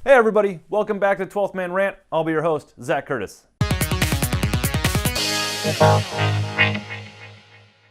Hey everybody, welcome back to 12th Man Rant. I'll be your host, Zach Curtis.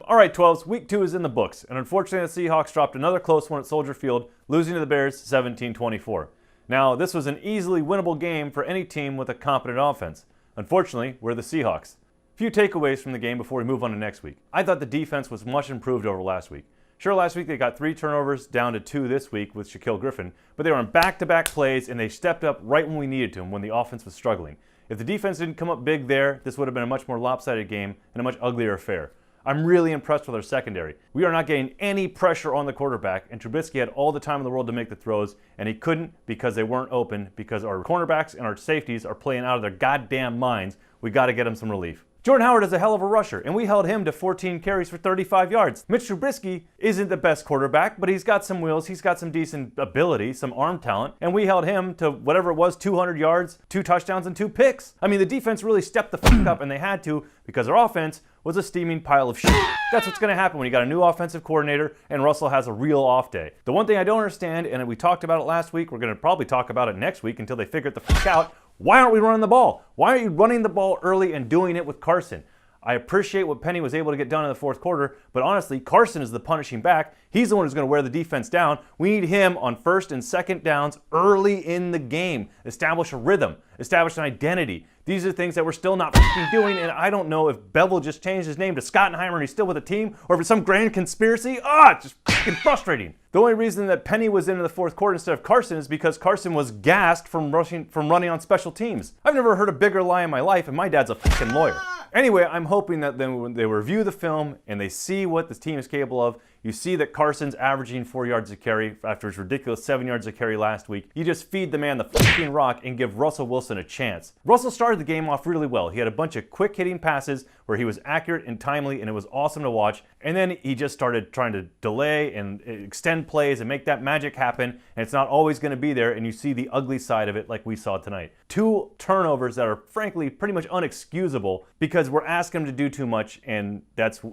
Alright 12s, week 2 is in the books, and unfortunately the Seahawks dropped another close one at Soldier Field, losing to the Bears 17-24. Now, this was an easily winnable game for any team with a competent offense. Unfortunately, we're the Seahawks. Few takeaways from the game before we move on to next week. I thought the defense was much improved over last week. Sure, last week they got 3 turnovers down to 2 this week with Shaquille Griffin, but they were on back-to-back plays and they stepped up right when we needed to when the offense was struggling. If the defense didn't come up big there, this would have been a much more lopsided game and a much uglier affair. I'm really impressed with our secondary. We are not getting any pressure on the quarterback, and Trubisky had all the time in the world to make the throws, and he couldn't because they weren't open, because our cornerbacks and our safeties are playing out of their goddamn minds. We got to get him some relief. Jordan Howard is a hell of a rusher, and we held him to 14 carries for 35 yards. Mitch Trubisky isn't the best quarterback, but he's got some wheels, he's got some decent ability, some arm talent, and we held him to whatever it was, 200 yards, 2 touchdowns, and 2 picks. I mean, the defense really stepped the fuck up, and they had to, because our offense was a steaming pile of shit. That's what's going to happen when you got a new offensive coordinator and Russell has a real off day. The one thing I don't understand, and we talked about it last week, we're going to probably talk about it next week until they figure it the fuck out, why aren't we running the ball? Why aren't you running the ball early and doing it with Carson? I appreciate what Penny was able to get done in the fourth quarter, but honestly, Carson is the punishing back. He's the one who's going to wear the defense down. We need him on first and second downs early in the game. Establish a rhythm, establish an identity. These are things that we're still not fucking doing, and I don't know if Bevel just changed his name to Schottenheimer and he's still with the team, or if it's some grand conspiracy. It's just fucking frustrating. The only reason that Penny was in the fourth quarter instead of Carson is because Carson was gassed from running on special teams. I've never heard a bigger lie in my life, and my dad's a fucking lawyer. Anyway, I'm hoping that then when they review the film and they see what this team is capable of, you see that Carson's averaging 4 yards a carry after his ridiculous 7 yards a carry last week. You just feed the man the fucking rock and give Russell Wilson a chance. Russell started the game off really well. He had a bunch of quick hitting passes where he was accurate and timely, and it was awesome to watch. And then he just started trying to delay and extend plays and make that magic happen, and it's not always going to be there, and you see the ugly side of it like we saw tonight. 2 turnovers that are frankly pretty much unexcusable because we're asking him to do too much, and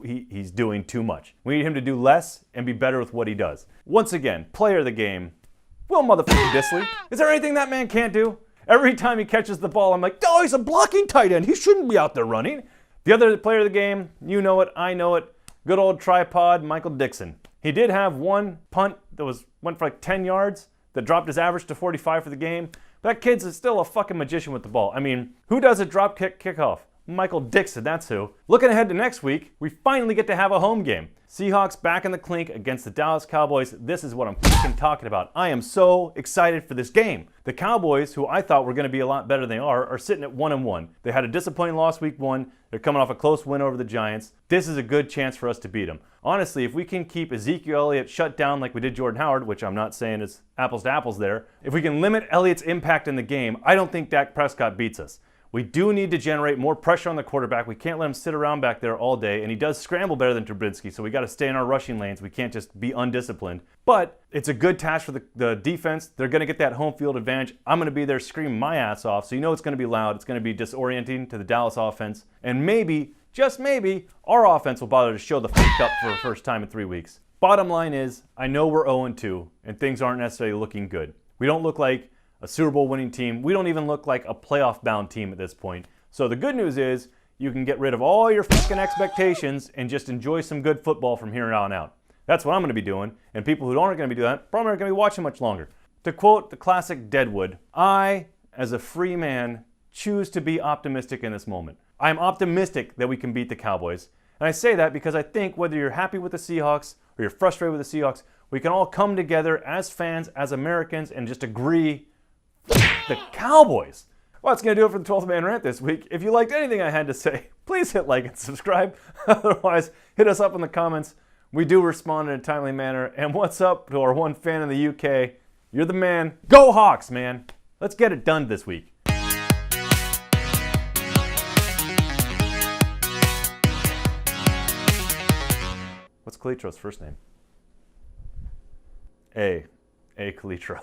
he's doing too much. We need him to do less and be better with what he does. Once again, player of the game, Will motherfucking Disley. Is there anything that man can't do? Every time he catches the ball, I'm like, oh, he's a blocking tight end. He shouldn't be out there running. The other player of the game, you know it, I know it, good old tripod Michael Dixon. He did have one punt that went for like 10 yards that dropped his average to 45 for the game. But that kid's still a fucking magician with the ball. I mean, who does a drop kick kickoff? Michael Dixon, that's who. Looking ahead to next week, we finally get to have a home game. Seahawks back in the clink against the Dallas Cowboys. This is what I'm fucking talking about. I am so excited for this game. The Cowboys, who I thought were going to be a lot better than they are sitting at 1-1. They had a disappointing loss week 1. They're coming off a close win over the Giants. This is a good chance for us to beat them. Honestly, if we can keep Ezekiel Elliott shut down like we did Jordan Howard, which I'm not saying is apples to apples there, if we can limit Elliott's impact in the game, I don't think Dak Prescott beats us. We do need to generate more pressure on the quarterback. We can't let him sit around back there all day, and he does scramble better than Trubisky, so we got to stay in our rushing lanes. We can't just be undisciplined. But it's a good task for the defense. They're going to get that home field advantage. I'm going to be there screaming my ass off, so you know it's going to be loud. It's going to be disorienting to the Dallas offense. And maybe, just maybe, our offense will bother to show the fuck up for the first time in 3 weeks. Bottom line is, I know we're 0-2, and things aren't necessarily looking good. We don't look like a Super Bowl winning team. We don't even look like a playoff bound team at this point. So the good news is you can get rid of all your fucking expectations and just enjoy some good football from here on out. That's what I'm going to be doing, and people who aren't going to be doing that probably aren't going to be watching much longer. To quote the classic Deadwood, I, as a free man, choose to be optimistic in this moment. I am optimistic that we can beat the Cowboys. And I say that because I think whether you're happy with the Seahawks or you're frustrated with the Seahawks, we can all come together as fans, as Americans, and just agree the Cowboys. Well, that's going to do it for the 12th Man Rant this week. If you liked anything I had to say, please hit like and subscribe. Otherwise, hit us up in the comments. We do respond in a timely manner. And what's up to our one fan in the UK? You're the man. Go Hawks, man. Let's get it done this week. What's Calitro's first name? A. Calitro.